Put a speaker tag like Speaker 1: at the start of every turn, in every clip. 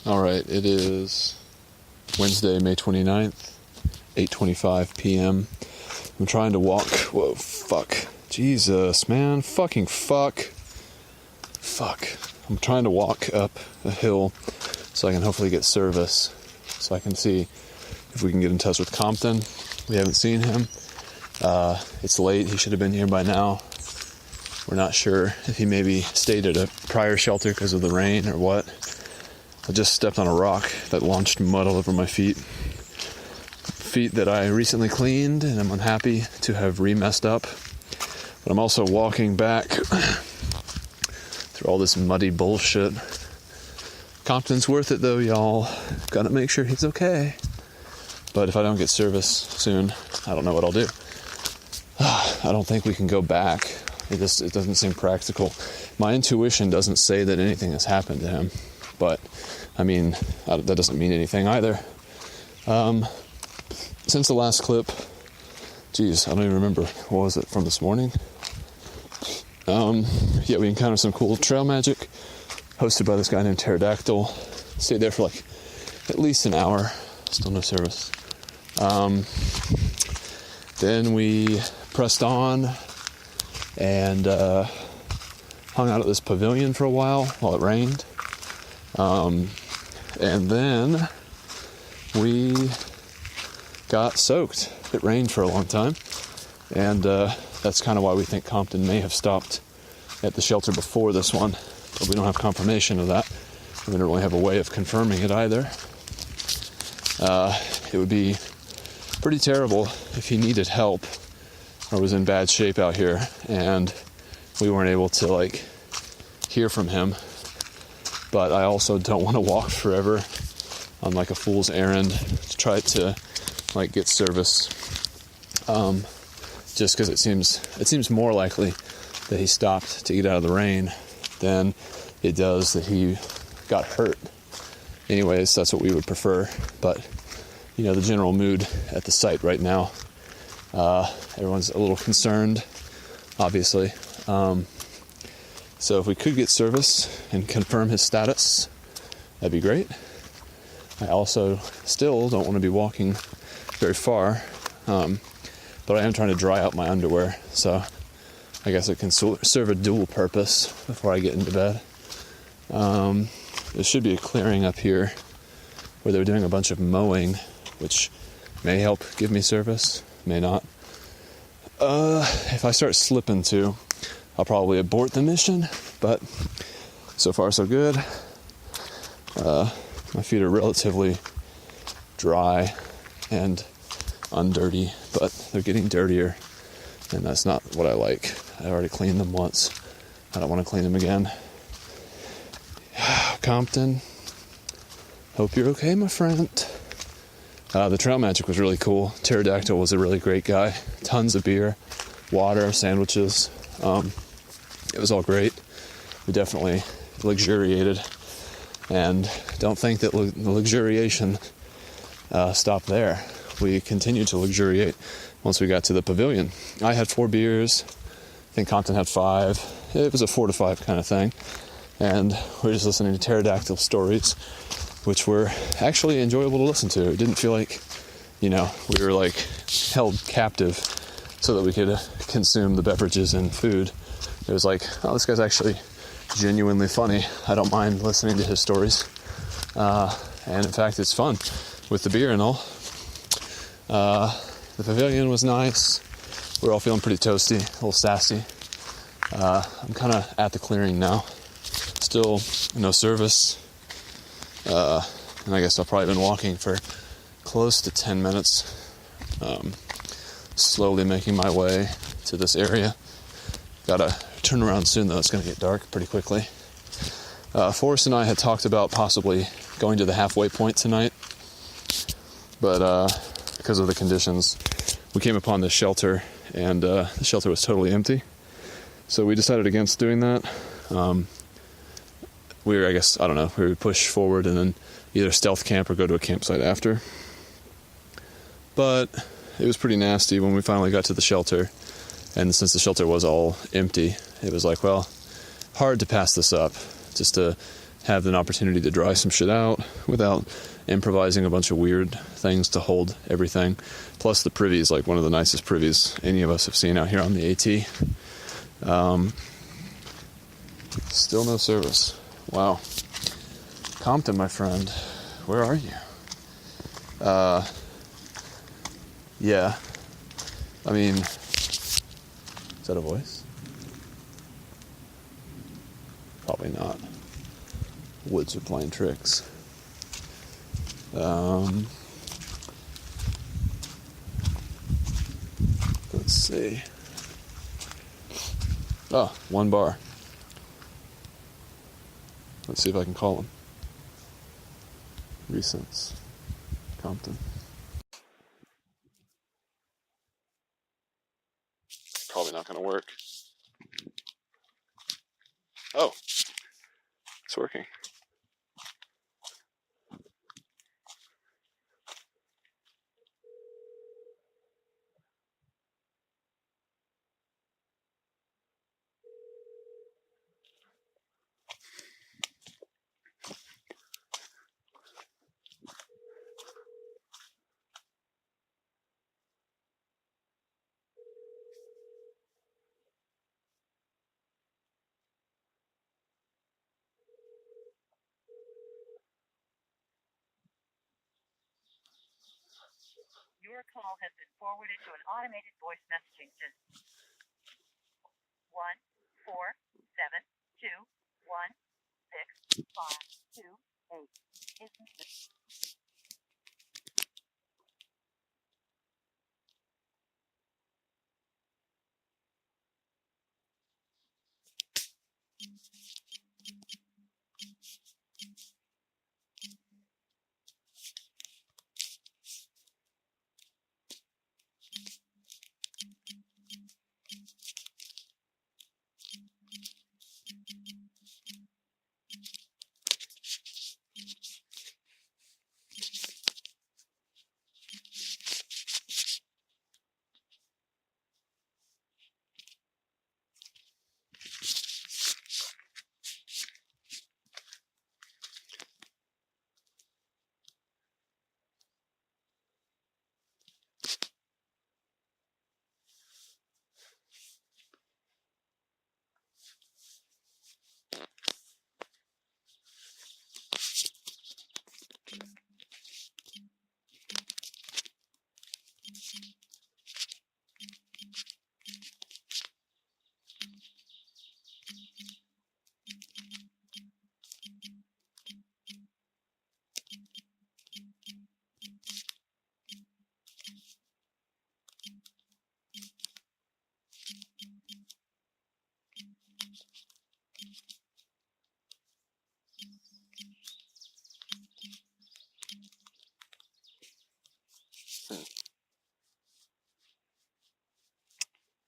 Speaker 1: Alright, it is Wednesday, May 29th, 8:25 p.m. I'm trying to walk. Whoa, fuck. Jesus, man. Fucking fuck. Fuck. I'm trying to walk up a hill so I can hopefully get service. So I can see if we can get in touch with Compton. We haven't seen him. It's late. He should have been here by now. We're not sure if he maybe stayed at a prior shelter because of the rain or what. I just stepped on a rock that launched mud all over my feet. Feet that I recently cleaned, and I'm unhappy to have re-messed up. But I'm also walking back through all this muddy bullshit. Compton's worth it though, y'all. Gotta make sure he's okay. But if I don't get service soon, I don't know what I'll do. I don't think we can go back. It doesn't seem practical. My intuition doesn't say that anything has happened to him. But, I mean, that doesn't mean anything either. Since the last clip, geez, I don't even remember. What was it, from this morning? Yeah, we encountered some cool trail magic hosted by this guy named Pterodactyl. Stayed there for like at least an hour. Still no service. Then we pressed on and hung out at this pavilion for a while it rained. And then we got soaked. It rained for a long time. And that's kind of why we think Compton may have stopped at the shelter before this one. But we don't have confirmation of that. We don't really have a way of confirming it either. It would be pretty terrible if he needed help or was in bad shape out here and we weren't able to hear from him. But I also don't want to walk forever on like a fool's errand to try to get service. Just because it seems more likely that he stopped to get out of the rain than it does that he got hurt. Anyways, that's what we would prefer. But the general mood at the site right now, everyone's a little concerned, obviously. So if we could get service and confirm his status, that'd be great. I also still don't want to be walking very far, but I am trying to dry out my underwear, so I guess it can serve a dual purpose before I get into bed. There should be a clearing up here where they're doing a bunch of mowing, which may help give me service, may not. If I start slipping too, I'll probably abort the mission, but so far so good. My feet are relatively dry and undirty, but they're getting dirtier, and that's not what I like. I already cleaned them once. I don't want to clean them again. Compton, hope you're okay, my friend. The trail magic was really cool. Pterodactyl was a really great guy. Tons of beer, water, sandwiches. It was all great. We definitely luxuriated, and don't think that the luxuriation stopped there. We continued to luxuriate once we got to the pavilion. I had 4 beers. I think Compton had 5. It was a 4 to 5 kind of thing. And we were just listening to pterodactyl stories, which were actually enjoyable to listen to. It didn't feel like, we were held captive so that we could consume the beverages and food. It was like, oh, this guy's actually genuinely funny. I don't mind listening to his stories. And in fact, it's fun with the beer and all. The pavilion was nice. We're all feeling pretty toasty, a little sassy. I'm kind of at the clearing now. Still no service. And I guess I've probably been walking for close to 10 minutes. Slowly making my way to this area. Gotta turn around soon though, it's gonna get dark pretty quickly. Forrest and I had talked about possibly going to the halfway point tonight, but because of the conditions, we came upon this shelter, and the shelter was totally empty. So we decided against doing that. We would push forward and then either stealth camp or go to a campsite after. But it was pretty nasty when we finally got to the shelter. And since the shelter was all empty, it was hard to pass this up. Just to have an opportunity to dry some shit out without improvising a bunch of weird things to hold everything. Plus the privy is like one of the nicest privies any of us have seen out here on the AT. Still no service. Wow. Compton, my friend, where are you? Yeah. I mean, is that a voice? Probably not. Woods are playing tricks. Let's see. Oh, 1 bar. Let's see if I can call him. Recents. Compton. Probably not going to work. Oh, it's working.
Speaker 2: Your call has been forwarded to an automated voice messaging system. 147216528 is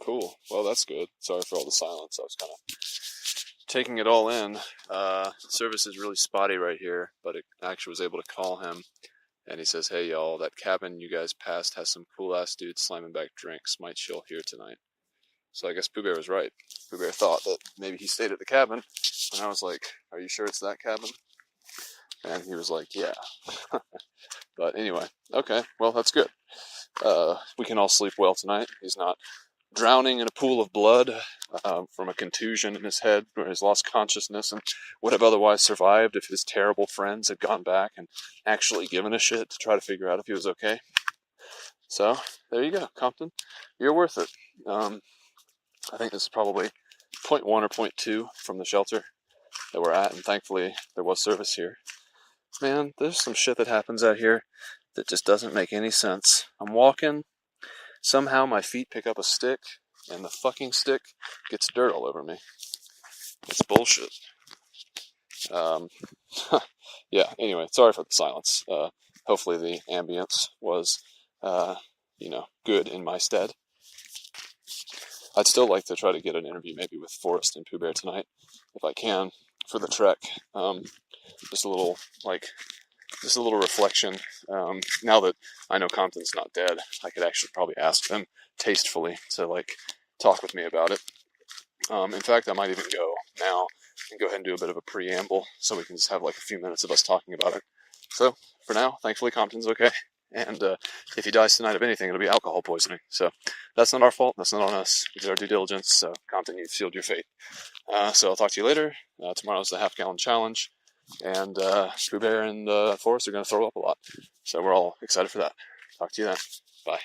Speaker 1: Cool. Well, that's good. Sorry for all the silence. I was kind of taking it all in. Service is really spotty right here, but it actually was able to call him, and he says, "Hey y'all, that cabin you guys passed has some cool ass dudes slamming back drinks. Might chill here tonight." So I guess Pooh Bear was right. Pooh Bear thought that maybe he stayed at the cabin, and I was like, "Are you sure it's that cabin?" And he was like, "Yeah." But anyway, okay. Well, that's good. We can all sleep well tonight. He's not drowning in a pool of blood from a contusion in his head where he's lost consciousness and would have otherwise survived if his terrible friends had gone back and actually given a shit to try to figure out if he was okay. So, there you go, Compton. You're worth it. I think this is probably 0.1 or 0.2 from the shelter that we're at, and thankfully there was service here. Man, there's some shit that happens out here that just doesn't make any sense. I'm walking, somehow my feet pick up a stick, and the fucking stick gets dirt all over me. It's bullshit. Yeah, anyway, sorry for the silence. Hopefully the ambience was, good in my stead. I'd still like to try to get an interview maybe with Forrest and Pooh Bear tonight, if I can, for the trek. Just a little reflection. Now that I know Compton's not dead, I could actually probably ask them tastefully to talk with me about it. In fact, I might even go now and go ahead and do a bit of a preamble so we can just have like a few minutes of us talking about it. So, for now, thankfully Compton's okay. And if he dies tonight of anything, it'll be alcohol poisoning. So that's not our fault. That's not on us. We did our due diligence. So Compton, you've sealed your fate. So I'll talk to you later. Tomorrow's the half-gallon challenge. And Pooh Bear and Forrest are going to throw up a lot. So we're all excited for that. Talk to you then. Bye.